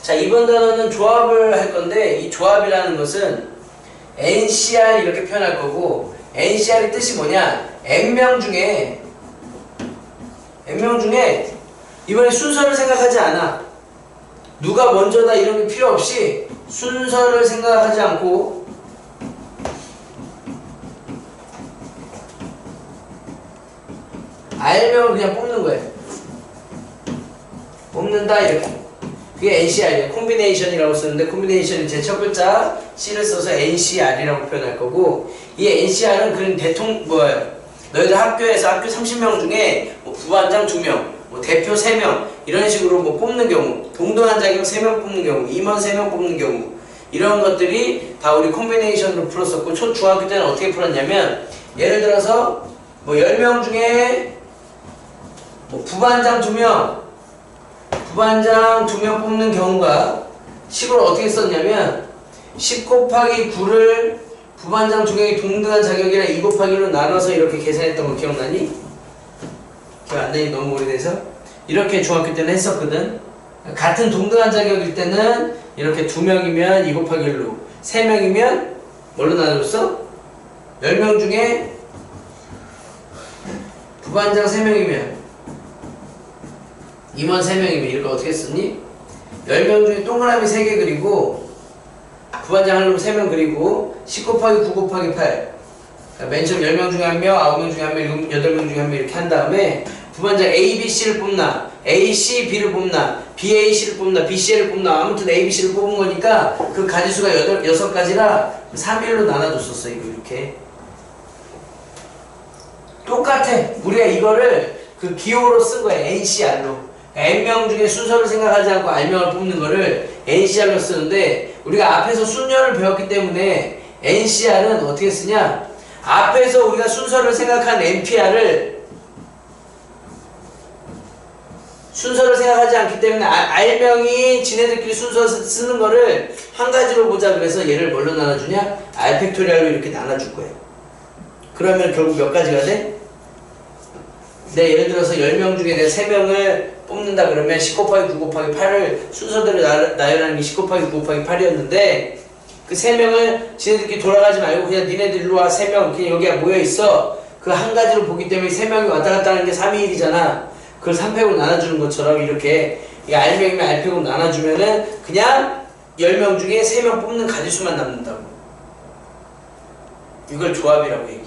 자, 이번 단어는 조합을 할 건데 이 조합이라는 것은 NCR 이렇게 표현할 거고 NCR의 뜻이 뭐냐? N명 중에 이번에 순서를 생각하지 않아. 누가 먼저다 이런 게 필요 없이 순서를 생각하지 않고 R명을 그냥 뽑는 거예요. 뽑는다 이렇게. 그게 NCR이에요. 콤비네이션이라고 쓰는데 콤비네이션이 제 첫 글자 C를 써서 NCR이라고 표현할 거고 이 NCR은 그런 너희들 학교에서 학교 30명 중에 뭐 부반장 2명, 뭐 대표 3명 이런 식으로 뭐 뽑는 경우 동등한 자격 3명 뽑는 경우 임원 3명 뽑는 경우 이런 것들이 다 우리 콤비네이션으로 풀었었고 중학교 때는 어떻게 풀었냐면 예를 들어서 뭐 10명 중에 뭐 부반장 2명 뽑는 경우가 식을 어떻게 썼냐면 10 곱하기 9를 부반장 2명이 동등한 자격이라 2 곱하기 1로 나눠서 이렇게 계산했던 거 기억나니? 기억 안 나니? 너무 오래돼서? 이렇게 중학교 때는 했었거든. 같은 동등한 자격일 때는 이렇게 2명이면 2 곱하기 1로 3명이면 뭘로 나눠줬어? 10명 중에 부반장 3명이면 임원 3명이면 이렇게 어떻게 썼니? 10명 중에 동그라미 3개 그리고 부반장 하려면 3명 그리고 10 곱하기 9 곱하기 8 맨 처음 10명 중에 1명, 9명 중에 1명, 8명 중에 1명 이렇게 한 다음에 부반장 A, B, C를 뽑나 A, C, B를 뽑나 B, A, C를 뽑나 B, C를 뽑나 아무튼 A, B, C를 뽑은 거니까 그 가지수가 6가지라 3일로 나눠줬었어 이거 이렇게 똑같아. 우리가 이거를 그 기호로 쓴 거야 NCR로 N명 중에 순서를 생각하지 않고 R명을 뽑는 거를 NCR로 쓰는데 우리가 앞에서 순열을 배웠기 때문에 NCR은 어떻게 쓰냐? 앞에서 우리가 순서를 생각한 NPR을 순서를 생각하지 않기 때문에 R명이 지네들끼리 순서 쓰는 거를 한 가지로 보자 그래서 얘를 뭘로 나눠주냐? R 팩토리얼로 이렇게 나눠줄 거예요. 그러면 결국 몇 가지가 돼? 네, 예를 들어서 10명 중에 내가 3명을 뽑는다 그러면 10 곱하기 9 곱하기 8을 순서대로 나열하는 게 10 곱하기 9 곱하기 8이었는데 그 3명을 지네들끼리 돌아가지 말고 그냥 니네들 일로 와 3명 그냥 여기가 모여있어 그 한 가지로 보기 때문에 3명이 왔다 갔다 하는 게 3이1이잖아 그걸 3팩으로 나눠주는 것처럼 이렇게 R명이면 R팩으로 나눠주면은 그냥 10명 중에 3명 뽑는 가지수만 남는다고 이걸 조합이라고 얘기해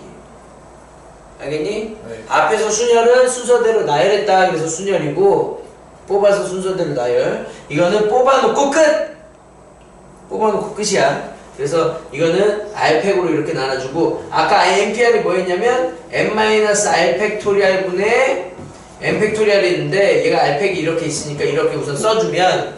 알겠니? 네. 앞에서 순열은 순서대로 나열했다 그래서 순열이고 뽑아서 순서대로 나열 이거는 뽑아놓고 끝! 뽑아놓고 끝이야 그래서 이거는 R팩으로 이렇게 나눠주고 아까 NPR이 뭐였냐면 n-R 팩토리얼 분의 n 팩토리얼이 있는데 얘가 R팩이 이렇게 있으니까 이렇게 우선 써주면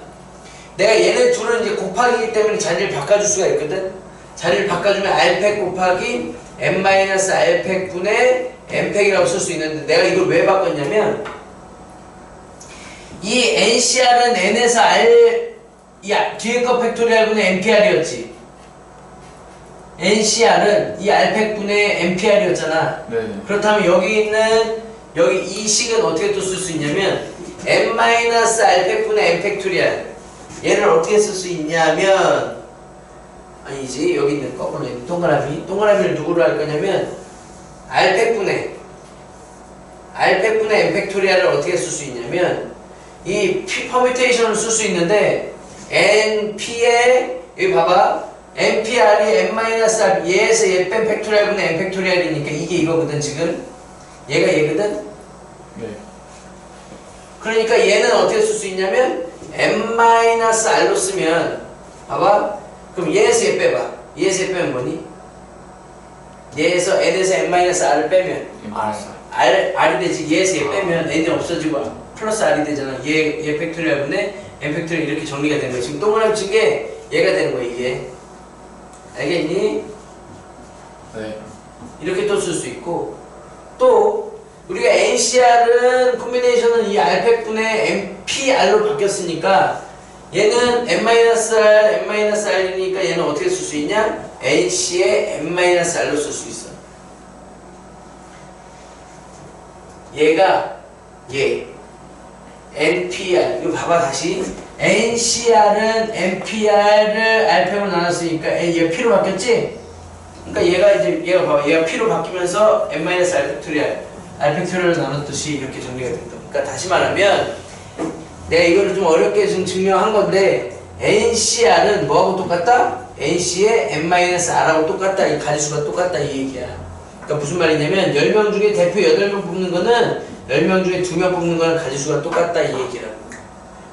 내가 얘네 둘은 이제 곱하기이기 때문에 자리를 바꿔줄 수가 있거든 자리를 바꿔주면 R팩 곱하기 n-R 팩 분의 n팩이라고 쓸 수 있는데 내가 이걸 왜 바꿨냐면 이 NCR은 n에서 R 뒤에 거 팩토리얼 분의 NPR이었지 NCR은 이 R팩 분의 NPR이었잖아 네. 그렇다면 여기 이 식은 어떻게 또 쓸 수 있냐면 n-R팩 분의 n팩토리얼 얘를 어떻게 쓸 수 있냐면 아니지 여기 있는 거꾸로 있는 동그라미를 누구로 할 거냐면 R팩분의 n 팩토리얼을 어떻게 쓸 수 있냐면 이 퍼뮤테이션을 쓸 수 있는데 np에 여기 봐봐 npr이 n-r 얘에서 얘 뺀 팩토리얼 분의 n 팩토리얼이니까 이게 이거거든 지금 얘가 얘거든 네. 그러니까 얘는 어떻게 쓸 수 있냐면 n-r로 쓰면 봐봐 그럼 얘에서 얘 빼봐 얘에서 얘 빼면 뭐니? 얘에서 n에서 n-r을 빼면 r이 되지 얘에서 얘 빼면 n이 없어지고 플러스 r이 되잖아 얘 팩토리얼 분의 n 팩토리얼 이렇게 정리가 되는 거야 지금 동그라미 친 게 얘가 되는 거야 이게 알겠니? 네. 이렇게 또 쓸 수 있고 또 우리가 NCR은 콤비네이션은 이 R팩 분의 NPR로 바뀌었으니까 얘는 n-r이니까 얘는 어떻게 쓸 수 있냐? NC의 n-r로 쓸 수 있어. 얘가 얘 NPR 이거 봐봐 다시 NCR은 NPR을 R팩으로 나눴으니까 얘가 P로 바뀌었지? 그러니까 얘가 이제 얘가 봐봐. 얘가 P로 바뀌면서 n-r R팩토리얼로 나눴듯이 이렇게 정리가 된다. 그러니까 다시 말하면 내가 이거를 좀 어렵게 지금 증명한 건데 NCR은 뭐하고 똑같다? NC의 n-r하고 똑같다. 이 가지수가 똑같다 이 얘기야. 그러니까 무슨 말이냐면 10명 중에 대표 8명 뽑는 거는 10명 중에 2명 뽑는 거는 가지수가 똑같다 이 얘기라고.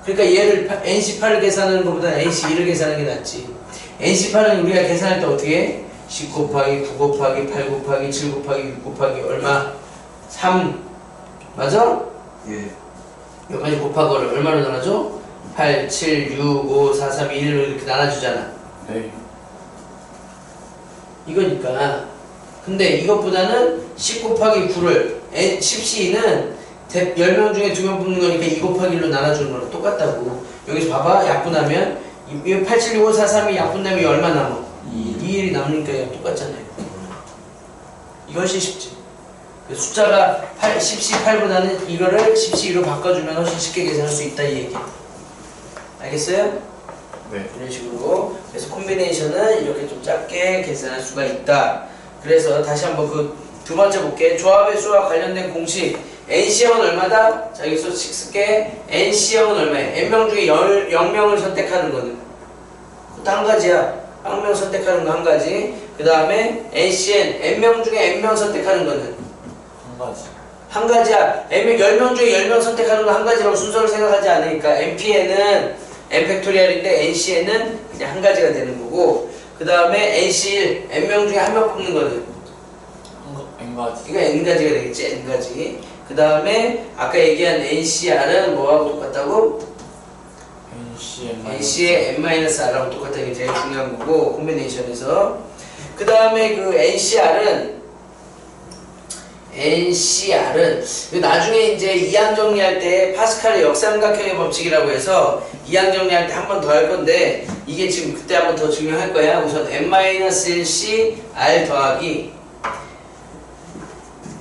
그러니까 얘를 NC8을 계산하는 것보다 NC1을 계산하는 게 낫지. NC8은 우리가 계산할 때 어떻게 해? 10 곱하기 9 곱하기 8 곱하기 7 곱하기 6 곱하기 얼마? 3 맞아? 예. 여기까지 곱한 거를 얼마로 나눠줘? 8, 7, 6, 5, 4, 3, 2, 1로 이렇게 나눠주잖아. 네. 이거니까. 근데 이것보다는 10 곱하기 9를 10C는 10명 중에 2명 뽑는 거니까 2 곱하기 1로 나눠주는 거랑 똑같다고. 여기서 봐봐. 약분하면 이 8, 7, 6, 5, 4, 3이 약분되면 얼마 남아? 2일이 남으니까 그냥 똑같잖아요. 이거 훨씬 쉽지. 숫자가 10C8보다는 이거를 10C2로 바꿔주면 훨씬 쉽게 계산할 수 있다 이 얘기야. 알겠어요? 네. 이런 식으로. 그래서 콤비네이션은 이렇게 좀 작게 계산할 수가 있다. 그래서 다시 한번 그 두 번째 볼게. 조합의 수와 관련된 공식. NC형은 얼마다? 자 여기서 식 쓸게. NC형은 얼마야? N명 중에 0명을 선택하는 거는 그것도 한 가지야. 한 명 선택하는 거 한 가지. 그 다음에 NCN N명 중에 N명 선택하는 거는 한 가지. 한 가지야. 10명 중에 10명 선택하는 거 한 가지라고 순서를 생각하지 않으니까 NPN은 N팩토리얼인데 NCN은 그냥 한 가지가 되는 거고, 그 다음에 NC1 N명 중에 한 명 뽑는 거는 N 가지. 이거 N가지가 되겠지. N가지. 그 다음에 아까 얘기한 NCR은 뭐하고 똑같다고? NC의 n-r하고 똑같다는 게 제일 중요한 거고, 콤비네이션에서. 그 다음에 그 NCR은 나중에 이제 이항 정리할 때 파스칼의 역삼각형의 법칙이라고 해서 이항 정리할 때 한 번 더 할 건데, 이게 지금 그때 한 번 더 증명할 거야. 우선 n-1c r 더하기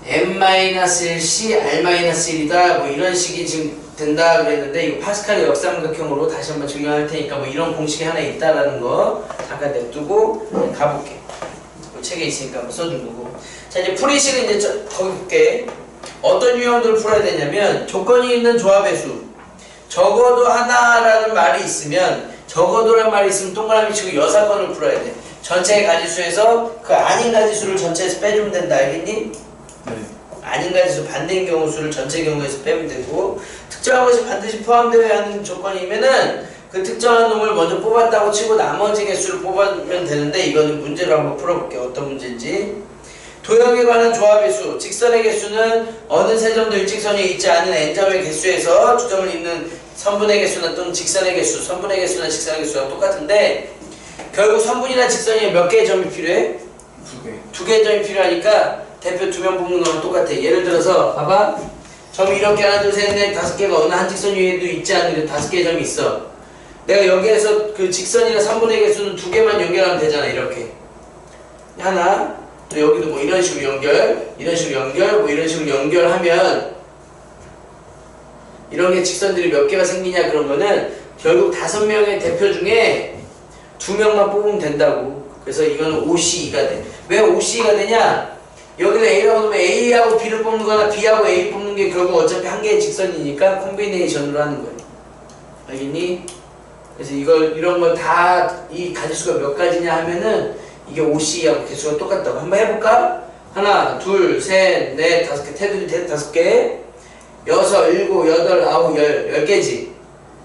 n-1c r-1이다 뭐 이런 식이 지금 된다 그랬는데, 이거 파스칼의 역삼각형으로 다시 한번 증명할 테니까 뭐 이런 공식이 하나 있다라는 거 잠깐 냅두고 가볼게. 책에 있으니까 한번 써준 거고. 자 이제 풀이식은 이제 거기 볼게. 어떤 유형들을 풀어야 되냐면, 조건이 있는 조합의 수, 적어도 하나라는 말이 있으면, 적어도라는 말이 있으면 동그라미 치고 여사건을 풀어야 돼. 전체의 가지수에서 그 아닌 가지수를 전체에서 빼주면 된다. 알겠니? 네. 아닌 가지수 반대인 경우 수를 전체 경우에서 빼면 되고, 특정한 것이 반드시 포함되어야 하는 조건이면은 그 특정한 놈을 먼저 뽑았다고 치고 나머지 개수를 뽑으면 되는데, 이거는 문제로 한번 풀어볼게요. 어떤 문제인지. 도형에 관한 조합의 수, 직선의 개수는 어느 세 점도 일직선에 있지 않은 n점의 개수에서 주점을 잇는 선분의 개수나 또는 직선의 개수, 선분의 개수나 직선의 개수랑 똑같은데, 결국 선분이나 직선이 몇 개의 점이 필요해? 2개. 2개의 점이 필요하니까 대표 2명 뽑는 거랑 똑같아. 예를 들어서 봐봐. 점이 이렇게 하나 둘 셋 넷 5개가 어느 한 직선 위에도 있지 않은 5개의 점이 있어. 내가 여기에서 그 직선이나 3분의 개수는 2개만 연결하면 되잖아. 이렇게 하나, 또 여기도 뭐 이런 식으로 연결, 이런 식으로 연결, 뭐 이런 식으로 연결하면 이런 게 직선들이 몇 개가 생기냐. 그런 거는 결국 5명의 대표 중에 2명만 뽑으면 된다고. 그래서 이거는 OCE가 돼. 왜 OCE가 되냐? 여기서 A라고 놓으면 A하고 B를 뽑는 거나 B하고 A 뽑는 게 결국 어차피 한 개의 직선이니까 콤비네이션으로 하는 거예요. 알겠니? 그래서 이런 걸 다 이 가지수가 몇 가지냐 하면은 이게 OC하고 개수가 똑같다고. 한번 해볼까? 하나, 둘, 셋, 넷, 5개, 테두리 5개, 6, 7, 8, 9, 10개지.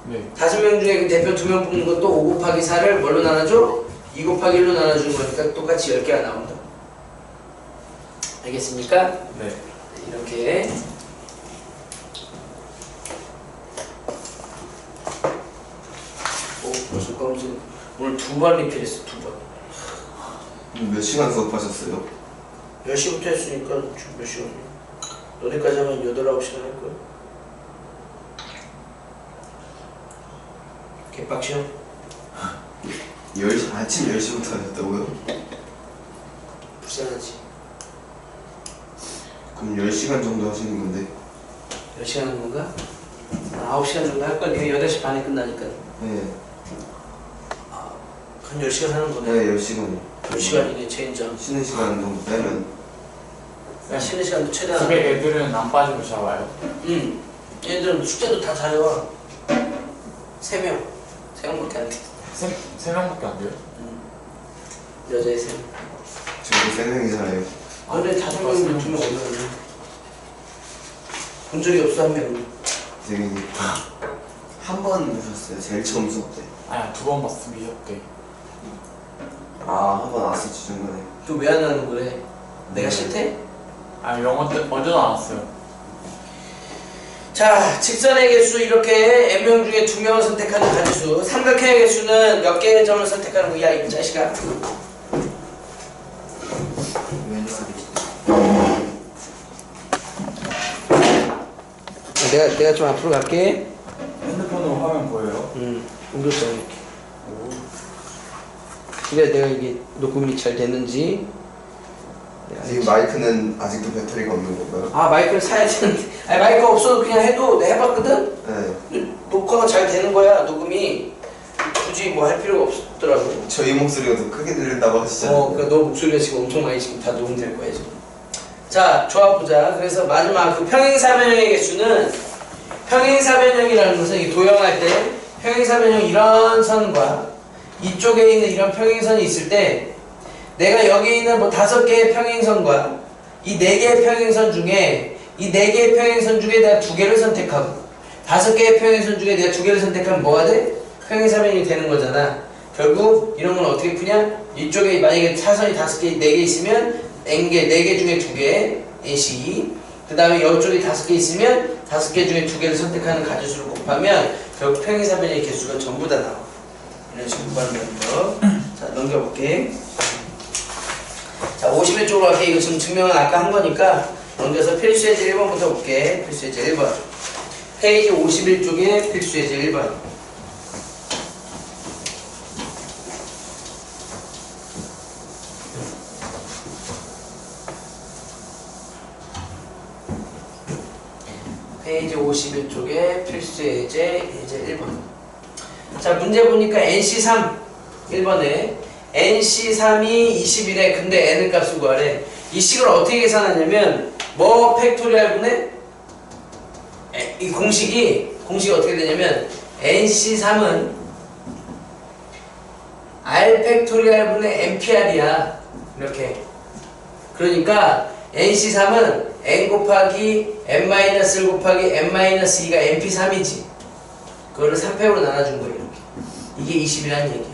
네. 5명 중에 그 대표 2명 뽑는 것도 5 곱하기 4를 뭘로 나눠줘? 2 곱하기 1로 나눠주는 거니까 똑같이 10개가 나온다. 알겠습니까? 네. 이렇게. 벌써 검증. 오늘 2번 리필했어. 2번. 몇 시간 수업하셨어요? 10시부터 했으니까 지금 몇 시간이야? 너네까지 하면 8, 9시간 할 거야. 개빡쳐? 10시, 아침 10시부터 하셨다고요? 불쌍하지. 그럼 10시간 정도 하시는 건데. 몇 시간 하는 건가? 9시간 정도 할 거야. 이거 8시 반에 끝나니까. 네. 한 10시간 하는 거네. 네, 10시간. 10시간이네, 체인점. 쉬는 시간 정도 빼면. 쉬는 시간도 최대한. 집에 애들은 안 빠지고 자와요. 얘들은 숙제도 다 잘해와. 3명. 3명밖에 안 돼. 세 명밖에 안 돼요? 여자애 3명. 저도 3명이잖아요. 너네 5명인데 2명 없는 본 적이 없어, 한 명은. 재민이. 한 번 보셨어요? 제일 처음 수업 때. 아니, 2번 봤어, 미적 때. 아, 한 번 왔었지, 중간에. 또 왜 안 하는 거래? 내가 싫대? 아, 영어 때 먼저 나왔어요. 자, 직선의 개수 이렇게 n명 중에 2명을 선택하는 가지수. 삼각형의 개수는 몇 개의 점을 선택하는 거야, 이 자식아? 내가 좀 앞으로 갈게. 핸드폰으로 화면 보여요? 옮겼어 이렇게. 그래 내가 이게 녹음이 잘 됐는지. 지금 마이크는 아직도 배터리가 없는 건가요? 아 마이크를 사야 되는데. 아니 마이크 없어도 그냥 해도 내가 해봤거든. 네. 녹화가 잘 되는 거야 녹음이. 굳이 뭐 할 필요가 없더라고. 저희 목소리가 더 크게 들린다고 하시잖아요. 그러니까 너 목소리가 지금 엄청 많이 지금 다 녹음될 거야 지금. 자, 좋아 보자. 그래서 마지막 그 평행사변형의 개수는 평행사변형이라는 것은 이 도형할 때 평행사변형 이런 선과 이쪽에 있는 이런 평행선이 있을 때 내가 여기 있는 뭐 5개의 평행선과 이 4개의 평행선 중에 이 4개의 평행선 중에 내가 2개를 선택하고 5개의 평행선 중에 내가 2개를 선택하면 뭐가 돼? 평행사변형이 되는 거잖아. 결국 이런 건 어떻게 푸냐? 이쪽에 만약에 사선이 5개, 4개 있으면 n개, 4개 중에 2개, nc. 그 다음에 이쪽에 5개 있으면 5개 중에 2개를 선택하는 가지수를 곱하면 결국 평행사변형의 개수가 전부 다 나와. 이런 식으로 구한다는 거. 자, 넘겨볼게. 자, 51쪽으로 갈게. 이거 지금 증명은 아까 한 거니까 넘겨서 필수예제 1번부터 볼게. 필수예제 1번. 페이지 51쪽에 필수예제 1번. 페이지 51쪽에 필수예제 예제 1번. 자, 문제 보니까 NC3 1번에 NC3이 21에 근데 N을 값을 구하래. 이 식을 어떻게 계산하냐면 뭐 팩토리얼분의 이 공식이 어떻게 되냐면 NC3은 R 팩토리얼분의 NPR이야. 이렇게. 그러니까 NC3은 N 곱하기 N-1 곱하기 N-2가 NP3이지. 그거를 3팩으로 나눠준 거예요. 이렇게. 이게 20이라는 얘기야.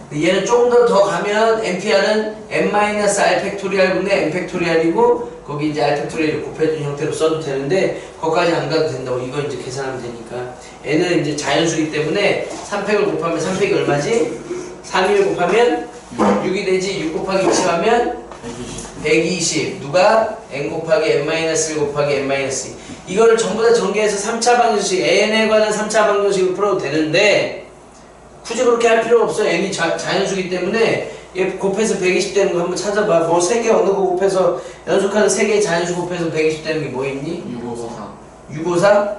근데 얘는 조금 더 가면 NPR은 N-R 팩토리얼 분의 N 팩토리얼이고 거기 이제 R 팩토리얼을 곱해준 형태로 써도 되는데 거기까지 안 가도 된다고. 이거 이제 계산하면 되니까. N은 이제 자연수이기 때문에 3팩을 곱하면 3팩이 얼마지? 3을 곱하면 6이 되지. 6 곱하기 20하면 120. 누가? N 곱하기 N-1 곱하기 N-2. 이거를 전부 다 전개해서 3차 방정식, N에 관한 3차 방정식을 풀어도 되는데 굳이 그렇게 할 필요가 없어. N이 자연수이기 때문에 얘 곱해서 120 되는 거 한번 찾아봐. 뭐 3개 어느 거 곱해서 연속하는 3개의 자연수 곱해서 120 되는 게 뭐 있니? 654. 654?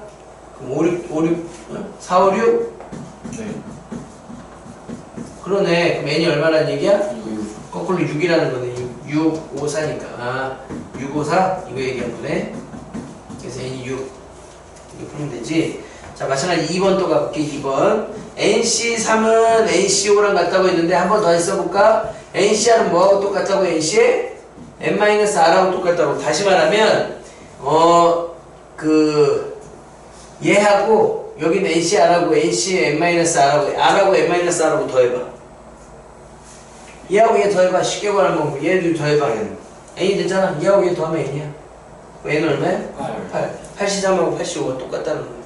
그럼 4, 5, 6? 네. 그러네. 그럼 N이 얼마라는 얘기야? 6. 거꾸로 6이라는 거네. 6, 5, 4니까. 아, 6, 5, 4? 이거 얘기한 거네. 그래서 N이 6. 이거 풀면 되지. 자, 마찬가지 2번 또 가볼게. 2번. NC3은 NC5랑 같다고 했는데 한 번 더 써볼까? NCR은 뭐하고 똑같다고? NC에? N-R하고 똑같다고. 다시 말하면, 얘하고, 여기는 NCR하고 NC-N-R하고, R하고 N-R하고 더해봐. 얘하고 얘 더해봐. 쉽게 말하면 얘도 더해봐. N이 되잖아. 얘하고 얘 더하면 N이야. N은 얼마야? 8. 83하고 85가 똑같다는 거야.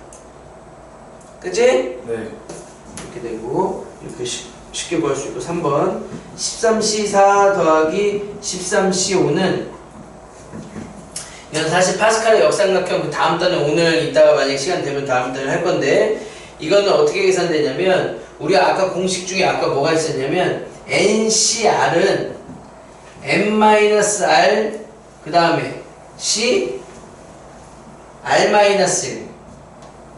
그치? 네. 이렇게 되고 이렇게 쉽게 구할 수 있고 3번 13C4 더하기 13C5는 이건 사실 파스칼의 역삼각형 그 다음 달에 오늘 이따가 만약 시간 되면 다음 달에 할 건데 이거는 어떻게 계산되냐면 우리가 아까 공식 중에 아까 뭐가 있었냐면 NCR은 N-R 그 다음에 C R-1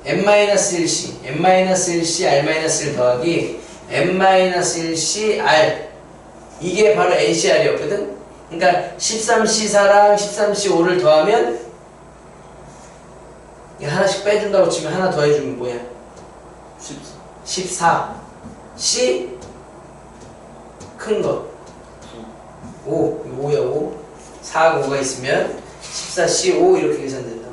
n-1c n-1c r-1 더하기 n-1c r 이게 바로 ncr이었거든. 그러니까 13c4랑 13c5를 더하면 하나씩 빼준다고 치면 하나 더해주면 뭐야? 14 C 큰 거 5 5야 5 4하고 5가 있으면 14C 5 이렇게 계산된다.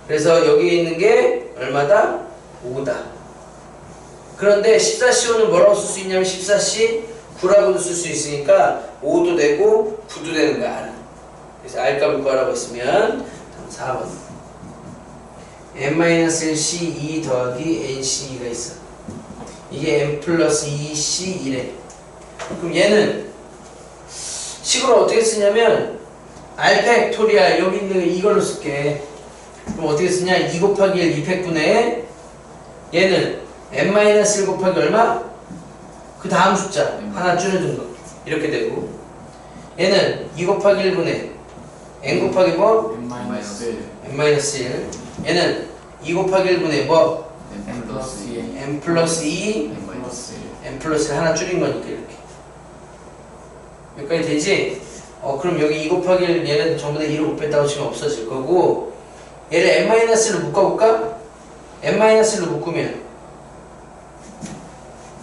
그래서 여기 있는 게 얼마다? 5다. 그런데 14C5는 뭐라고 쓸 수 있냐면 14C9라고도 쓸 수 있으니까 5도 되고 9도 되는 거야. R은. 그래서 R값을 구하라고 했으면 4번 n-1c2 더하기 nc2가 있어. 이게 n 플러스 2c1에 그럼 얘는 식으로 어떻게 쓰냐면 r 팩토리알 여기 있는 거 이걸로 쓸게. 그럼 어떻게 쓰냐? 2 곱하기 1 2팩분의 얘는 n-1 곱하기 얼마? 그 다음 숫자 하나 줄여준 거 이렇게 되고 얘는 2 곱하기 1분의 n 곱하기 뭐? n-1 얘는 2 곱하기 1분의 뭐? n 플러스 2 n 플러스 2 n 플러스 1 하나 줄인 거니까 이렇게 여기까지 되지? 그럼 여기 2 곱하기 1 얘는 전부 다 2로 곱했다고 치면 없어질 거고 얘를 n-로 묶어볼까? n-로 묶으면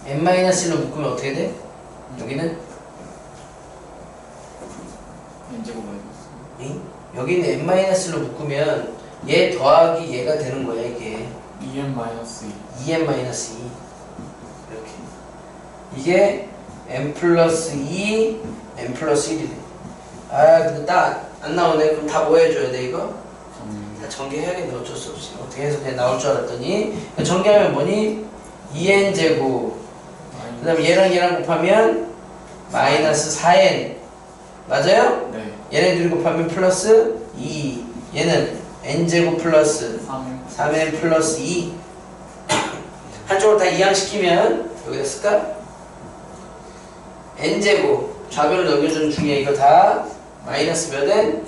n-로 묶으면 어떻게 돼? 여기는? 여기는 n-로 묶으면 얘 더하기 얘가 되는 거야 이게 2n-2 이렇게 이게 n 플러스 2 n 플러스 1이 돼. 아 근데 딱 안 나오네. 그럼 다 뭐 해줘야 돼 이거? 다 전개해야겠네. 어쩔 수 없이 어떻게 해서 그냥 나올 줄 알았더니 전개하면 뭐니? 2n 제곱 그 다음에 얘랑 얘랑 곱하면 마이너스 4n 맞아요? 네. 얘네 둘이 곱하면 플러스 2 얘는 n제곱 플러스 3n 플러스 2 한쪽으로 다 이항시키면 여기다 쓸까? n제곱 좌변을 넘겨주는 중에 이거 다 마이너스 몇 n?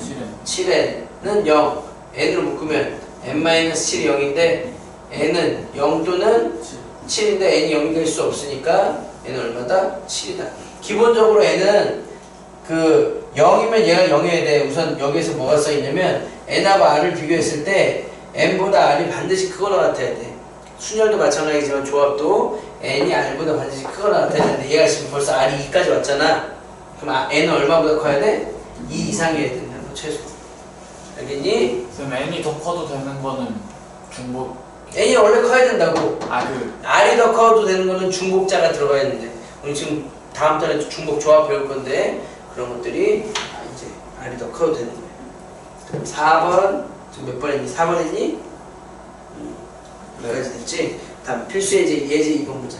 7n은 0 n으로 묶으면 n-7이 0인데 n은 0 또는 7인데 n이 0이 될 수 없으니까 n은 얼마다? 7이다. 기본적으로 n은 그 0이면 얘가 0이어야 돼. 우선 여기에서 뭐가 써있냐면 n하고 r을 비교했을 때 n보다 r이 반드시 크거나 같아야 돼. 순열도 마찬가지지만 조합도 n이 r보다 반드시 크거나 같아야 되는데 얘가 지금 벌써 r이 2까지 왔잖아. 그럼 n은 얼마보다 커야 돼? 2 이상이어야 된다는 거 최소. 알겠니? 그럼 n이 더 커도 되는 거는 중복 n이 원래 커야 된다고. 그 r이 더 커도 되는 거는 중복자가 들어가야 되는데 우리 지금 다음 달에 중복 조합 배울 건데 그런 것들이 이제 r이 더 커도 되는 거야. 4번 지금 몇 번 했니? 4번 했니? 여기까지 됐지? 다음 필수 예제 2번 보자.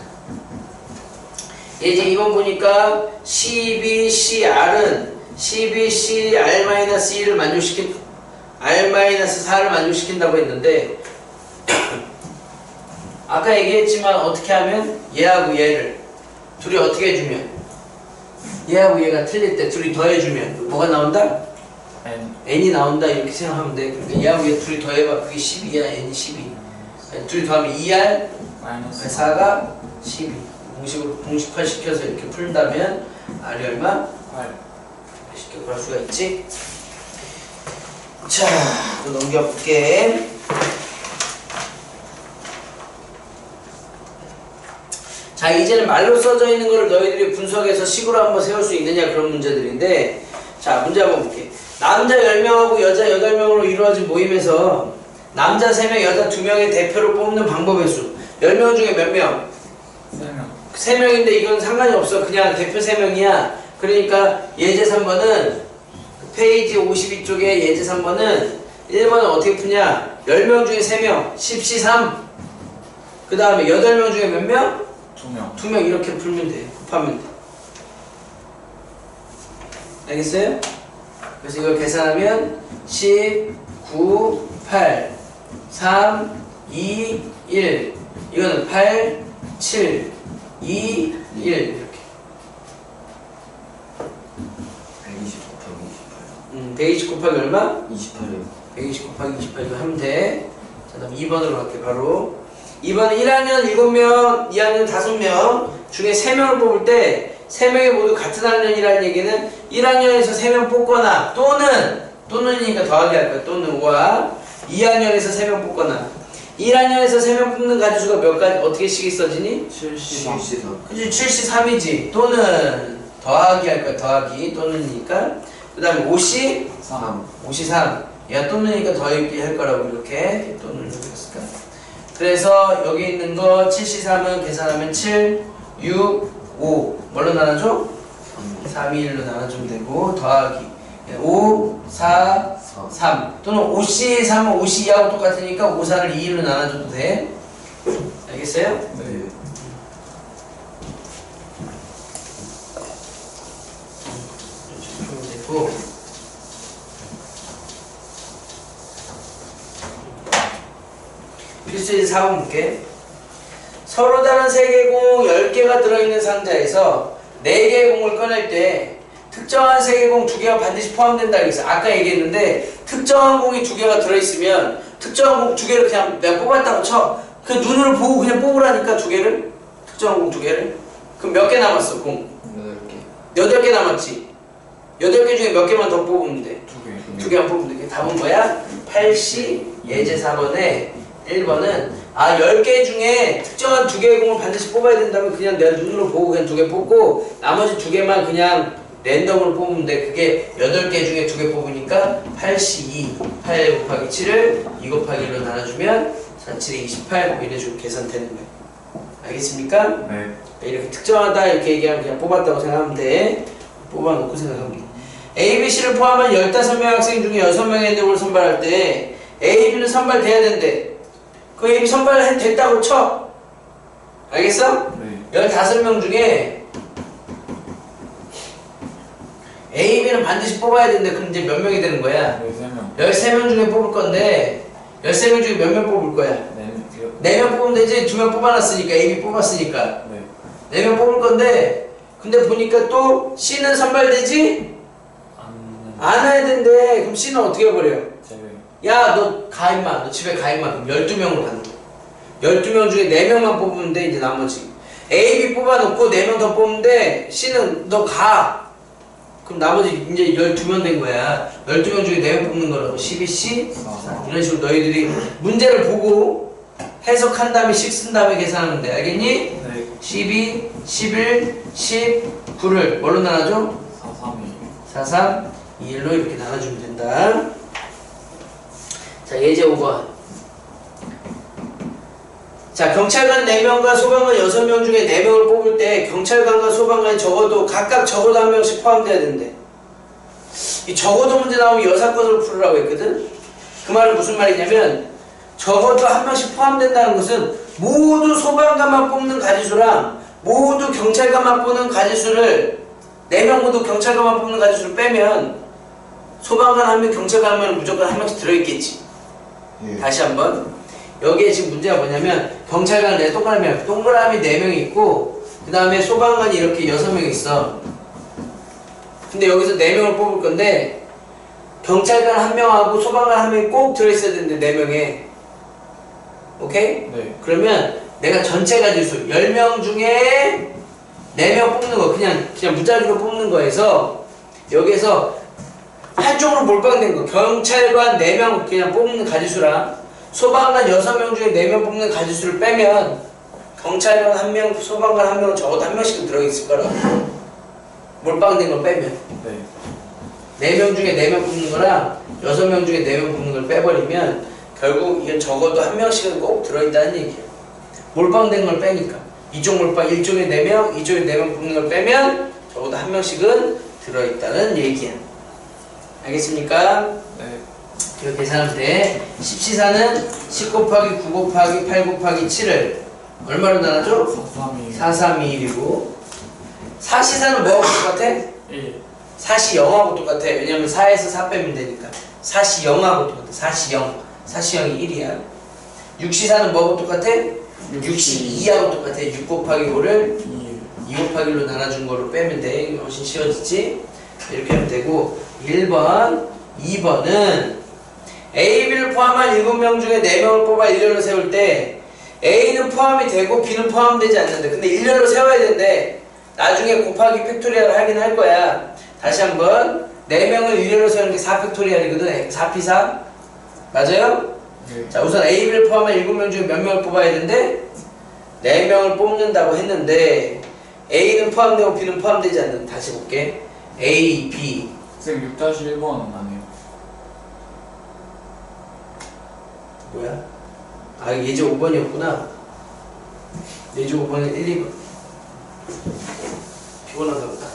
예제 2번 보니까 12CR은 12CR-2를 만족시킨 R-4를 만족시킨다고 했는데 아까 얘기했지만 어떻게 하면 얘하고 얘를 둘이 어떻게 해주면 얘하고 얘가 틀릴 때 둘이 더해주면 뭐가 나온다? n이 나온다 이렇게 생각하면 돼. 그러니까 얘하고 얘 둘이 더해봐. 그게 12야. n이 12. 둘이 더하면 2R 4가 12. 공식으로 공식화 시켜서 이렇게 풀다면 R이 얼마? 8. 쉽게 구할 수가 있지. 자, 또 넘겨볼게. 자, 이제는 말로 써져 있는 거를 너희들이 분석해서 식으로 한번 세울 수 있느냐 그런 문제들인데, 자, 문제 한번 볼게. 남자 10명하고 여자 8명으로 이루어진 모임에서 남자 3명, 여자 2명의 대표를 뽑는 방법의 수. 10명 중에 몇 명? 3명. 3명인데 이건 상관이 없어. 그냥 대표 3명이야. 그러니까 예제 3번은 페이지 52쪽에 예제 3번은 1번은 어떻게 푸냐? 10명 중에 3명, 10시 3. 그 다음에 8명 중에 몇 명? 2명. 2명 이렇게 풀면 돼. 곱하면 돼. 알겠어요? 그래서 이걸 계산하면 10, 9, 8, 3, 2, 1. 이거는 8, 7, 2, 1 이렇게. 120 곱하기 28. 120 곱하기 얼마? 28이요. 120 곱하기 28 이거 하면 돼. 자, 그다음 2번으로 갈게요. 바로 2번은 1학년 7명, 2학년 5명 중에 3명을 뽑을 때 3명이 모두 같은 학년이라는 얘기는 1학년에서 3명 뽑거나 또는이니까 더하기 할 거야. 또는 5와 2학년에서 3명 뽑거나 1학년에서 3명 뽑는 가지수가 몇 가지 어떻게씩 써지니? 73. 그치 73이지. 또는 더하기 할 거야. 더하기 또는이니까 그 다음에 53 3. 얘가 또는이니까 더하기 할 거라고 이렇게 또는 이렇게 했을까? 그래서 여기 있는 거 73은 계산하면 7, 6, 5 뭘로 나눠줘? 3, 2, 1로 나눠주면 되고 더하기 5, 4, 3 또는 5C 3은 5C2하고 똑같으니까 5, 4를 2, 1로 나눠줘도 돼. 알겠어요? 네. 이렇게 되고 필수의 4번 볼게. 서로 다른 세개공 10개가 들어있는 상자에서 4개의 공을 꺼낼 때 특정한 세개공 2개가 반드시 포함된다고 했어. 아까 얘기했는데 특정한 공이 2개가 들어있으면 특정한 공 2개를 그냥 내가 뽑았다고 쳐. 그 눈으로 보고 그냥 뽑으라니까 2개를. 특정한 공 2개를. 그럼 몇 개 남았어 공? 8개. 8개 남았지. 8개 중에 몇 개만 더 뽑으면 돼. 2개만 뽑으면 돼. 답은 뭐야? 8시 예제 4번에 1번은 10개 중에 특정한 2개의 공을 반드시 뽑아야 된다면 그냥 내가 눈으로 보고 그냥 2개 뽑고 나머지 2개만 그냥 랜덤으로 뽑으면 돼. 그게 8개 중에 2개 뽑으니까 8시 2 8 곱하기 7을 2 곱하기 1로 나눠주면 4, 7에 28 이런 식으로 계산되는 거야. 알겠습니까? 네. 이렇게 특정하다 이렇게 얘기하면 그냥 뽑았다고 생각하면 돼. 뽑아놓고 생각하면 돼. A, B, C를 포함한 15명의 학생 중에 6명의 행동을 선발할 때 A, B는 선발돼야 된대. 그 A, B 선발됐다고 쳐. 알겠어? 네. 15명 중에 A, B는 반드시 뽑아야 되는데 그럼 이제 몇 명이 되는 거야? 13명. 13명 중에 뽑을 건데 13명 중에 몇 명 뽑을 거야? 4명 뽑으면 되지. 2명 뽑아놨으니까 A, B 뽑았으니까 네. 4명 뽑을 건데 근데 보니까 또 C는 선발되지? 안 해야 된대. 그럼 C는 어떻게 해버려? 야, 너 가 임마. 너 집에 가 임마. 그럼 12명으로 간다. 12명 중에 4명만 뽑으면 돼. 이제 나머지 A, B 뽑아놓고 4명 더 뽑으면 돼. C는 너 가. 그럼 나머지 이제 12명 된 거야. 12명 중에 4명 뽑는 거라고. 12C 이런 식으로 너희들이 문제를 보고 해석한 다음에 식 쓴 다음에 계산하면 돼. 알겠니? 네. 12, 11, 19를 뭘로 나눠줘? 4, 3, 2, 1로 이렇게 나눠주면 된다. 자, 예제 5번. 자, 경찰관 4명과 소방관 6명 중에 4명을 뽑을 때 경찰관과 소방관이 각각 적어도 1명씩 포함돼야 된대. 이 적어도 문제 나오면 여사건으로 풀으라고 했거든? 그 말은 무슨 말이냐면 적어도 1명씩 포함된다는 것은 모두 소방관만 뽑는 가지수랑 모두 경찰관만 뽑는 가지수를 4명 모두 경찰관만 뽑는 가지수를 빼면 소방관 1명, 경찰관 1명 무조건 1명씩 들어있겠지. 예. 다시 한번 여기에 지금 문제가 뭐냐면 경찰관 동그라미 4명이 있고 그 다음에 소방관이 이렇게 6명이 있어. 근데 여기서 4명을 뽑을 건데 경찰관 1명하고 소방관 1명이 꼭 들어있어야 되는데 4명에 오케이? 네. 그러면 내가 전체 가지수 10명 중에 4명 뽑는 거 그냥 무작위로 뽑는 거에서 여기에서 한쪽으로 몰빵된 거 경찰관 4명 그냥 뽑는 가지수랑 소방관 6명 중에 4명 뽑는 가지수를 빼면 경찰관 1명, 소방관 1명은 적어도 1명씩은 들어있을 거라고. 몰빵된 걸 빼면 네. 4명 중에 4명 뽑는 거랑 6명 중에 4명 뽑는 걸 빼버리면 결국 이건 적어도 1명씩은 꼭 들어있다는 얘기야. 몰빵된 걸 빼니까 이쪽 몰빵 이쪽에 4명, 이쪽에 4명 뽑는 걸 빼면 적어도 1명씩은 들어있다는 얘기야. 알겠습니까? 네. 이렇게 계산하면 돼. 10시사는 10 곱하기 9 곱하기 8 곱하기 7을 얼마로 나눠줘? 4, 3, 2, 1이고 4시사는 뭐하고 똑같아? 1. 4시 0하고 똑같아. 왜냐면 4에서 4 빼면 되니까 4시 0하고 똑같아. 4시 0. 4시 0이 1이야. 6시사는 뭐하고 똑같아? 6시 2하고 똑같아. 6 곱하기 5를 2 곱하기 1로 나눠준 거로 빼면 돼. 훨씬 쉬워지지? 이렇게 하면 되고 1번, 2번은 A, B를 포함한 7명 중에 4명을 뽑아 일렬로 세울 때 A는 포함이 되고 B는 포함되지 않는데 근데 일렬로 세워야 되는데 나중에 곱하기 팩토리얼을 하긴 할 거야. 다시 한번 4명을 일렬로 세우는 게 4팩토리얼이거든. 4P4 맞아요? 네. 자 우선 A, B를 포함한 7명 중에 몇 명을 뽑아야 되는데 4명을 뽑는다고 했는데 A는 포함되고 B는 포함되지 않는. 다시 볼게. A, B 선생님 6-1번 아니에요? 뭐야? 아 예제 5번이었구나. 예제 5번은 1, 2번 피곤한가 보다.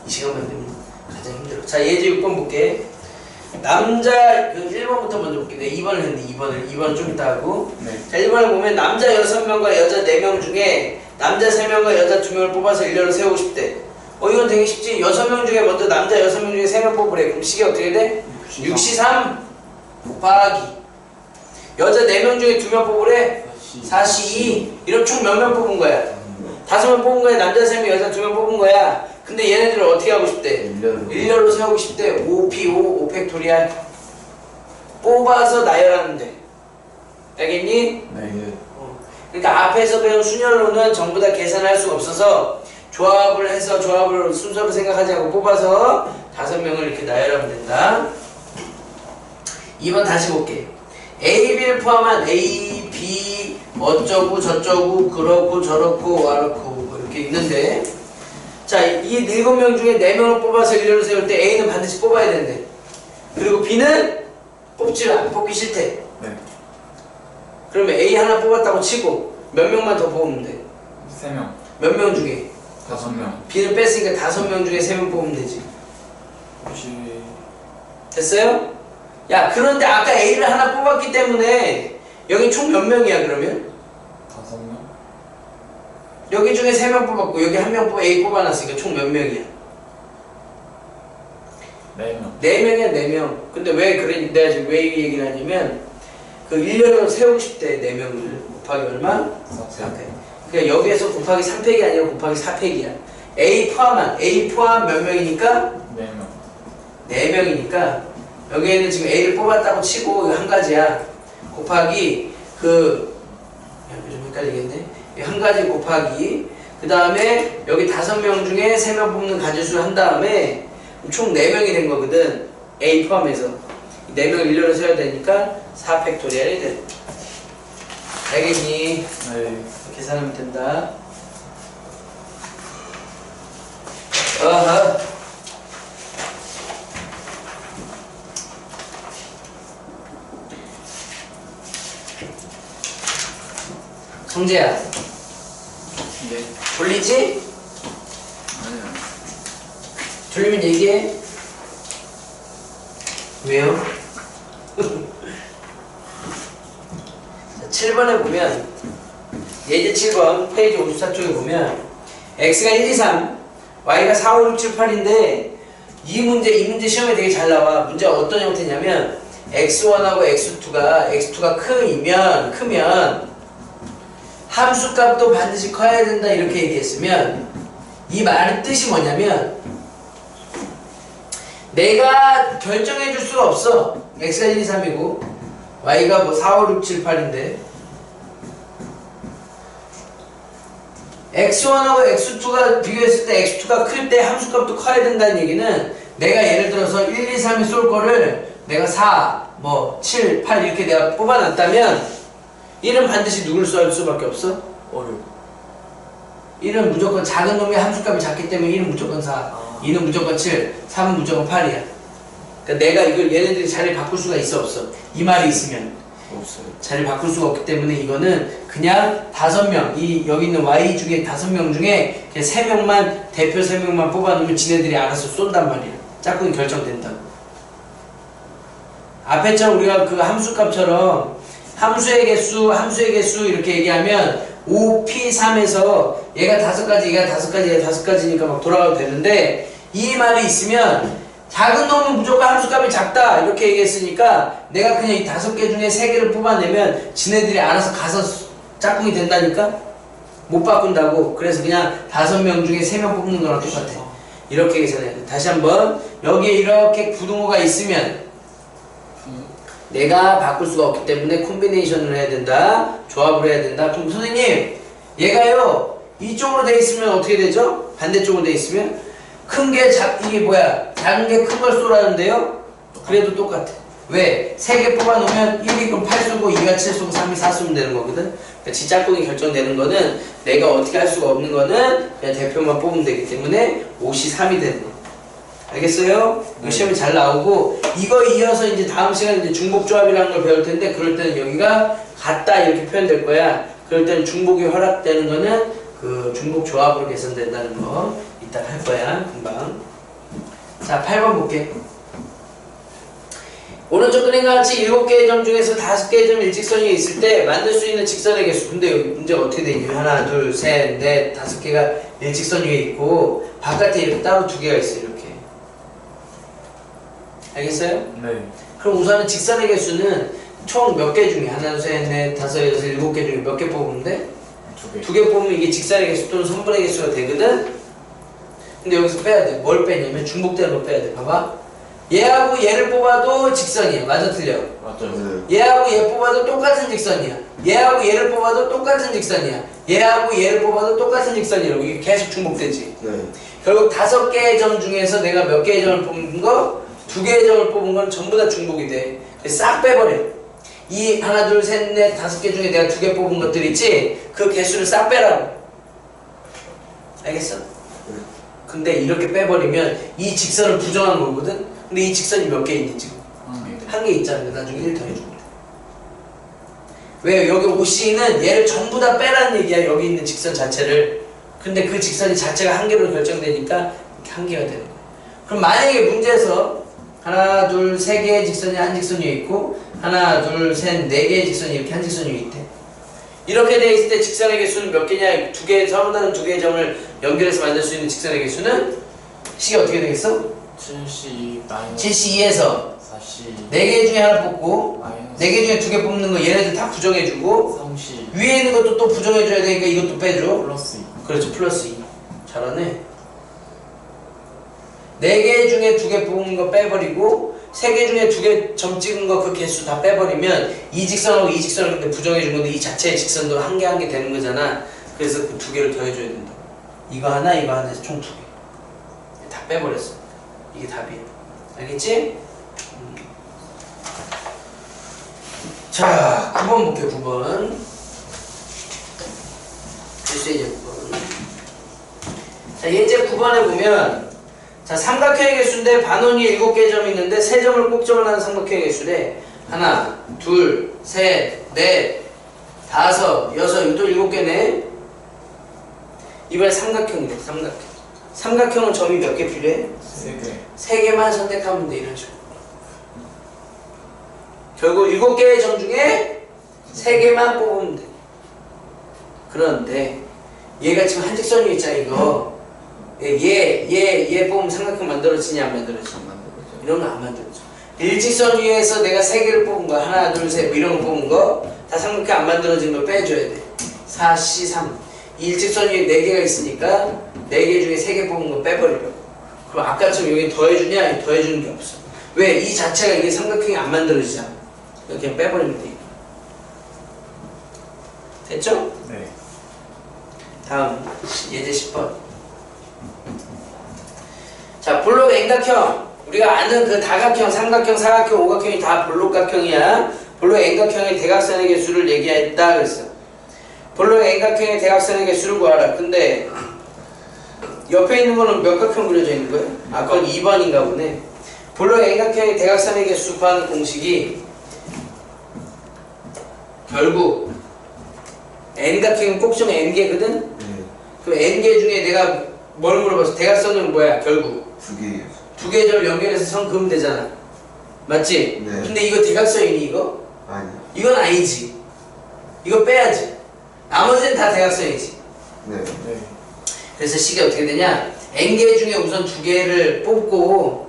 이 시간만 되면 가장 힘들어. 자 예제 6번 볼게. 남자 그 1번부터 먼저 볼게. 내가 2번을 했는데 2번은 좀 이따 하고. 네. 자 1번을 보면 남자 6명과 여자 4명 중에 남자 3명과 여자 2명을 뽑아서 일렬로 세우고 싶대. 이건 되게 쉽지. 6명 중에 먼저 남자 6명 중에 3명 뽑으래. 그럼 식이 어떻게 돼? 6C3 곱하기 여자 4명 중에 2명 뽑으래. 4C2 이런 총 몇 명 뽑은 거야? 5명 뽑은 거야. 남자 3명 여자 2명 뽑은 거야. 근데 얘네들을 어떻게 하고 싶대? 일렬로 세우고 싶대. 5P5 5팩토리얼 뽑아서 나열하는데 알겠니? 네. 그러니까 앞에서 배운 순열로는 전부 다 계산할 수가 없어서 조합을 해서 조합을 순서로 생각하지 않고 뽑아서 5명을 이렇게 나열하면 된다. 2번 다시 볼게. A, B를 포함한 A, B 어쩌고 저쩌고 그렇고 저렇고 와렇고 뭐 이렇게 있는데 자, 이 7명 중에 4명을 뽑아서 일렬로 세울 때 A는 반드시 뽑아야 된대. 그리고 B는 뽑기 싫대. 네. 그러면 A 하나 뽑았다고 치고 몇 명만 더 뽑으면 돼. 3명. 몇 명 중에? 5명. B는 뺐으니까 5명 중에 3명 뽑으면 되지. 혹시 됐어요? 야 그런데 아까 A를 하나 뽑았기 때문에 여기 총 몇 명이야 그러면? 5명? 여기 중에 3명 뽑았고 여기 1명 A 뽑아놨으니까 총 몇 명이야? 4명. 4명이야 4명. 근데 왜 그래? 내가 지금 왜 이 얘기를 하냐면 그 1년을 세우고 싶대. 4명을 곱하기 얼마? 4팩. 그러니까 여기에서 곱하기 3팩이 아니라 곱하기 4팩이야. A 포함 몇 명이니까? 4명. 4명이니까 여기에는 지금 A를 뽑았다고 치고 이거 한 가지야. 곱하기 좀 헷갈리겠네. 한 가지 곱하기 그 다음에 여기 5명 중에 3명 뽑는 가지수 한 다음에 총 4명이 된 거거든. A 포함해서 4명을 일렬로 세워야 되니까 4팩토리얼이 돼. 알겠니? 네. 계산하면 된다. 어허. 성재야, 네. 졸리지? 아니요. 졸리면 얘기해. 왜요? 7번에 보면 예제 7번 페이지 54쪽에 보면 x가 1, 2, 3 y가 4, 5, 6, 7, 8인데 이 문제 시험에 되게 잘 나와. 문제가 어떤 형태냐면 x1하고 x2가 크면 함수값도 반드시 커야 된다 이렇게 얘기했으면 이 말의 뜻이 뭐냐면 내가 결정해 줄 수가 없어. x가 1, 2, 3이고 y가 뭐 4, 5, 6, 7, 8인데 x1하고 x2가 비교했을 때 x2가 클 때 함수값도 커야 된다는 얘기는 내가 예를 들어서 1, 2, 3이 쏠 거를 내가 4, 뭐 7, 8 이렇게 내가 뽑아놨다면 1은 반드시 누굴 쏠 수밖에 없어? 1은 무조건 작은 놈의 함수값이 작기 때문에 1은 무조건 4, 2는 무조건 7, 3은 무조건 8이야. 그러니까 내가 이걸 얘네들이 자리를 바꿀 수가 있어 없어? 이 말이 있으면 없어요. 자리를 바꿀 수가 없기 때문에 이거는 그냥 5명, 여기 있는 Y 중에 5명 중에 그냥 3명만 대표 3명만 뽑아놓으면 지네들이 알아서 쏜단 말이야. 짝꿍이 결정된다고. 앞에처럼 우리가 그 함수값처럼 함수의 개수 이렇게 얘기하면 5P3에서 얘가 5가지, 얘가 5가지, 얘가 5가지니까 막 돌아가도 되는데 이 말이 있으면 작은 놈은 무조건 함수값이 작다 이렇게 얘기했으니까 내가 그냥 이 5개 중에 3개를 뽑아내면 지네들이 알아서 가서 짝꿍이 된다니까? 못 바꾼다고. 그래서 그냥 5명 중에 3명 뽑는 거랑 똑같아. 이렇게 계산해야 돼. 다시 한번 여기에 이렇게 부등호가 있으면 내가 바꿀 수가 없기 때문에 콤비네이션을 해야 된다. 조합을 해야 된다. 그럼 선생님 얘가요 이쪽으로 돼 있으면 어떻게 되죠? 반대쪽으로 돼 있으면 큰 게 이게 뭐야? 작은 게 큰 걸 쏘라는데요? 그래도 똑같아. 왜? 3개 뽑아놓으면 1이 그럼 8 쓰고 2가 7 쓰고 3이 4 쓰면 되는 거거든? 그러니까 지짝꿍이 결정되는 거는 내가 어떻게 할 수가 없는 거는 그냥 대표만 뽑으면 되기 때문에 5시 3이 되는 거. 알겠어요? 이거 시험이 잘 나오고 이거 이어서 이제 다음 시간에 이제 중복조합이라는 걸 배울 텐데 그럴 때는 여기가 같다 이렇게 표현될 거야. 그럴 때는 중복이 허락되는 거는 그 중복조합으로 계산된다는 거 이따 할 거야. 금방. 자 8번 볼게. 오른쪽 그림과 같이 7개의 점 중에서 5개의 점 일직선이 있을 때 만들 수 있는 직선의 개수. 근데 여기 문제가 어떻게 돼 있냐면 하나, 둘, 셋, 넷, 5개가 일직선 위에 있고 바깥에 이렇게 따로 2개가 있어요. 이렇게. 알겠어요? 네. 그럼 우선은 직선의 개수는 총 몇 개 중에 하나, 둘, 셋, 넷, 5, 6, 7개 중에 몇 개 뽑으면 돼? 2개. 2개 뽑으면 이게 직선의 개수 또는 선분의 개수가 되거든? 근데 여기서 빼야 돼. 뭘 빼냐면 중복되는 거 빼야 돼. 봐봐. 얘하고 얘를 뽑아도 직선이야. 맞아 틀려? 맞아요. 얘하고 얘 뽑아도 똑같은 직선이야. 얘하고 얘를 뽑아도 똑같은 직선이야. 얘하고 얘를 뽑아도 똑같은 직선이라고. 이게 계속 중복되지. 네. 결국 5개의 점 중에서 내가 몇 개의 점을 뽑은 거? 2개의 점을 뽑은 건 전부 다 중복이 돼. 그래서 싹 빼버려. 이 하나, 둘, 셋, 넷, 5개 중에 내가 2개 뽑은 것들 있지? 그 개수를 싹 빼라고. 알겠어? 근데 이렇게 빼버리면 이 직선을 부정한 거거든? 근데 이 직선이 몇 개 있니 지금? 한 개 있잖아. 나중에 1 더해주면 돼. 왜요? 여기 OC는 얘를 전부 다 빼라는 얘기야. 여기 있는 직선 자체를. 근데 그 직선이 자체가 한 개로 결정되니까 이렇게 한 개가 되는 거야. 그럼 만약에 문제에서 하나, 둘, 3개의 직선이 한 직선 위에 있고 하나, 둘, 셋, 4개의 직선이 이렇게 한 직선 위에 있대. 이렇게 돼 있을 때 직선의 개수는 몇 개냐? 2개, 서로 다른 2개의 점을 연결해서 만들 수 있는 직선의 개수는 식이 어떻게 되겠어? 72 마이너스 72에서 40 4개 중에 하나 뽑고 마이너스 4개 중에 2개 뽑는 거 얘네들 다 부정해주고 30 위에 있는 것도 또 부정해줘야 되니까 이것도 빼줘. 플러스 2. 그렇죠. 플러스 2. 잘하네. 4개 중에 2개 뽑은 거 빼버리고 3개 중에 2개 점 찍은 거 그 개수 다 빼버리면 이 직선하고 이 직선을 근데 부정해준 건데 이 자체의 직선도 한 개 한 개 되는 거잖아. 그래서 그 2개를 더해줘야 된다. 이거 하나 이거 하나 해서 총 2개. 다 빼버렸어. 이게 답이야. 알겠지? 자 9번 볼게요. 9번 글쎄 9번. 자 예제 9번에 보면 자 삼각형의 개수인데 반원이 7개의 점이 있는데 3점을 꼭점을 하는 삼각형의 개수래. 하나, 둘, 셋, 넷, 5, 6, 또 7개네. 이번에 삼각형이래. 삼각형. 삼각형은 점이 몇 개 필요해? 3개. 3개만 선택하면 돼. 이런 식으로. 결국 7개의 점 중에 3개만 뽑으면 돼. 그런데 얘가 지금 한 직선 위에 있잖아. 이거 얘 뽑으면 삼각형 만들어지냐 안 만들어지냐? 이런 거 안 만들어져. 일직선 위에서 내가 3개를 뽑은 거 하나 둘 셋 뭐 이런 거 뽑은 거 다 삼각형 안 만들어진 거 빼줘야 돼. 4, C, 3 일직선 위에 4개가 있으니까 4개 중에 3개 뽑은 거 빼버리려고. 그럼 아까처럼 여기 더해주냐? 더해주는 게 없어. 왜? 이 자체가 이게 삼각형이 안 만들어지잖아. 그냥 빼버리면 돼. 됐죠? 네. 다음 예제 10번. 자 볼록 N각형. 우리가 아는 그 다각형, 삼각형, 사각형, 오각형이 다 볼록각형이야. 볼록 N각형의 대각선의 개수를 얘기했다 그랬어. 볼록 N각형의 대각선의 개수를 구하라. 근데 옆에 있는 거는 몇 각형 그려져 있는 거예요? 아 그건 2번인가 보네. 볼록 N각형의 대각선의 개수 구하는 공식이 결국 N각형은 꼭좀 N개거든? 그럼 N개 중에 내가 뭘 물어봤어? 대각선은 뭐야? 결국 2개예요. 2개의 점을 연결해서 선 그으면 되잖아. 맞지? 네. 근데 이거 대각선이니 이거? 아니요. 이건 아니지. 이거 빼야지. 나머지는 다 대각선이지. 네. 네. 그래서 식이 어떻게 되냐? N개 중에 우선 2개를 뽑고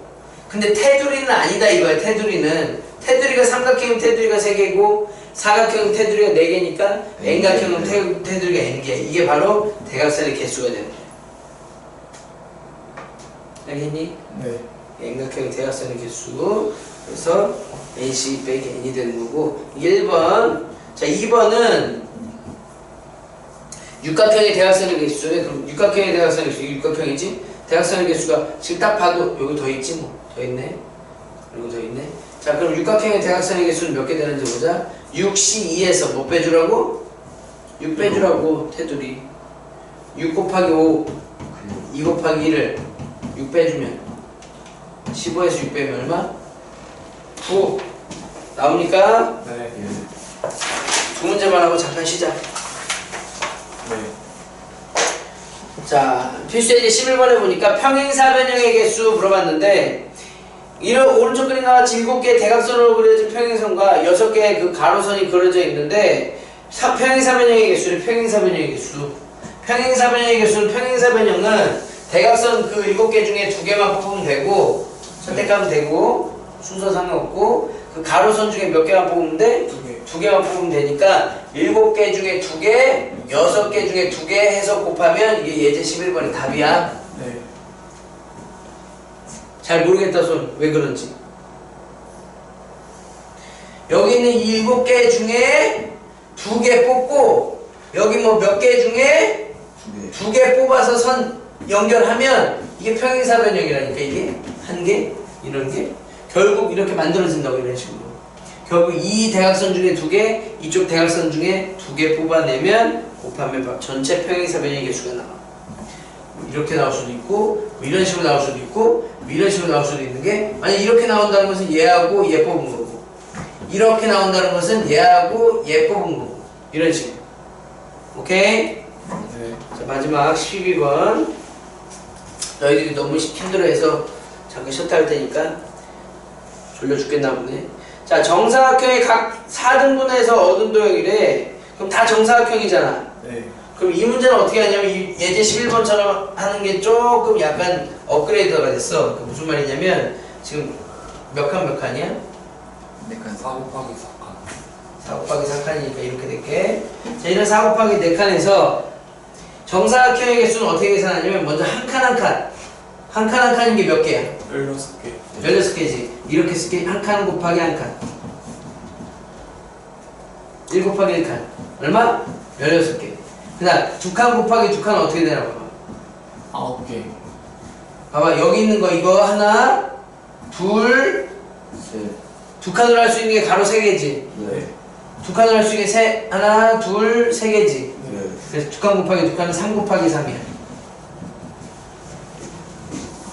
근데 테두리는 아니다 이거야. 테두리가 삼각형이면 테두리가 3개고 사각형은 테두리가 4개니까 N각형은 테두리가 N개. 이게 바로 대각선의 개수가 되는 거야. 알겠니? 네. N각형의 대각선의 개수. 그래서 AC 빼기 N이 되는 거고. 1번. 자, 2번은 육각형의 대각선의 개수에 그럼 육각형의 대각선의 개수 육각형이지? 대각선의 개수가 지금 딱 봐도 여기 더 있지 뭐. 더 있네. 그리고 더 있네. 자, 그럼 육각형의 대각선의 개수는 몇 개 되는지 보자. 6C2에서 뭐 빼주라고? 6 빼주라고 테두리. 6 곱하기 5 2 곱하기 1을 6 빼주면 15에서 6 빼면 얼마? 9 나오니까 네. 두 문제만 하고 잠깐 쉬자. 네. 자, 필수예제 11번에 보니까 평행사변형의 개수 물어봤는데 이런 오른쪽 그림과 같이 7개의 대각선으로 그려진 평행선과 6개의 그 가로선이 그려져 있는데 평행사변형의 개수를 평행사변형의 개수. 평행사변형의 개수는 평행사변형은 대각선 그 7개 중에 2개만 뽑으면 되고 선택하면 되고 순서 상관없고 그 가로선 중에 몇 개만 뽑으면 돼? 2개만 뽑으면 되니까 7개 중에 2개, 6개 중에 2개 해서 곱하면 이게 예제 11번의 답이야. 네. 잘 모르겠다 손. 왜 그런지. 여기 있는 7개 중에 2개 뽑고 여기 뭐 몇 개 중에 2개 뽑아서 선 연결하면 이게 평행사변형이라니까. 이게 한 개, 이런 게 결국 이렇게 만들어진다고. 이런 식으로 결국 이 대각선 중에 2개, 이쪽 대각선 중에 2개 뽑아내면 곱하면 전체 평행사변형의 개수가 나와. 이렇게 나올 수도 있고 이런 식으로 나올 수도 있고 이런 식으로 나올 수도 있는 게, 만약 이렇게 나온다는 것은 얘하고 얘 뽑은 거고 이렇게 나온다는 것은 얘하고 얘 뽑은 거고 이런 식으로. 오케이? 네. 자, 마지막 12번. 너희들이 너무 힘들어해서 잠깐 쉬었다 할 테니까 졸려 죽겠나 보네. 자, 정사각형의 각 4등분해서 얻은 도형이래. 그럼 다 정사각형이잖아. 네. 그럼 이 문제는 어떻게 하냐면 이 예제 11번처럼 하는 게 조금 약간 업그레이드가 됐어. 그 무슨 말이냐면 지금 몇 칸이야? 4 곱하기 4칸. 4 곱하기 4칸이니까 이렇게 될게. 자, 이런 4 곱하기 4칸에서 정사각형의 개수는 어떻게 계산하냐면 먼저 한 칸 한 칸. 한 칸 한 칸인 게 몇 개야? 16개. 16개지. 이렇게 쓸게. 한 칸 곱하기 한 칸. 1 곱하기 1칸. 얼마? 16개. 그 다음 2칸 곱하기 2칸은 어떻게 되나 봐봐. 9개. 봐봐. 여기 있는 거 이거 하나 둘 두 칸으로 할 수 있는 게 가로 3개지. 네. 두 칸으로 할 수 있는 게 하나 둘 3개지. 네. 그래서 2칸 곱하기 2칸은 3 곱하기 3이야.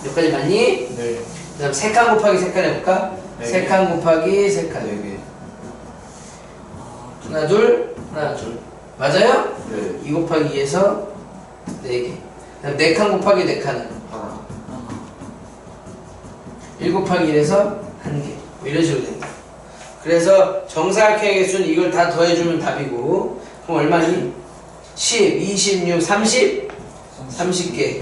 여기까지 맞니? 네. 그 다음 3칸 곱하기 3칸 해볼까? 네. 3칸 곱하기 3칸. 4개. 하나 둘 하나 둘 맞아요? 네. 2 곱하기 2에서 4개. 그 다음 4칸 곱하기 4칸은 하나. 1 곱하기 1에서 1개. 뭐 이런 식으로 된다. 그래서 정사각형의 개수는 이걸 다 더해주면 답이고, 그럼 얼마니? 10, 26, 30? 30개.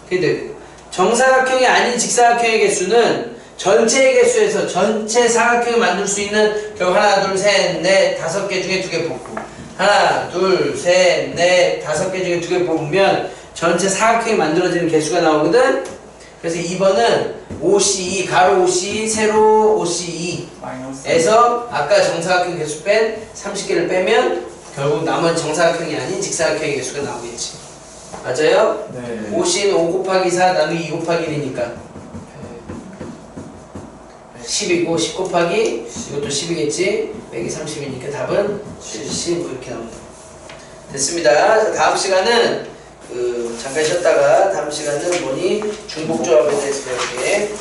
그게 되고, 정사각형이 아닌 직사각형의 개수는 전체의 개수에서 전체 사각형을 만들 수 있는 결국 하나, 둘, 셋, 넷, 5개 중에 2개 뽑고 하나, 둘, 셋, 넷, 5개 중에 2개 뽑으면 전체 사각형이 만들어지는 개수가 나오거든. 그래서 2번은 OC2, 가로 OC2, 세로 OC2 마이너스. 에서 아까 정사각형 개수 뺀 30개를 빼면 결국 남은 정사각형이 아닌 직사각형의 개수가 나오겠지. 맞아요? 네. OC는 5 곱하기 4 나누기 2 곱하기 1이니까 10이고 10 곱하기 이것도 10이겠지. 빼기 30이니까 답은 70 이렇게 나옵니다. 됐습니다. 다음 시간은 잠깐 쉬었다가 다음 시간은 뭐니? 중복조합에 대해서 배울게. 네.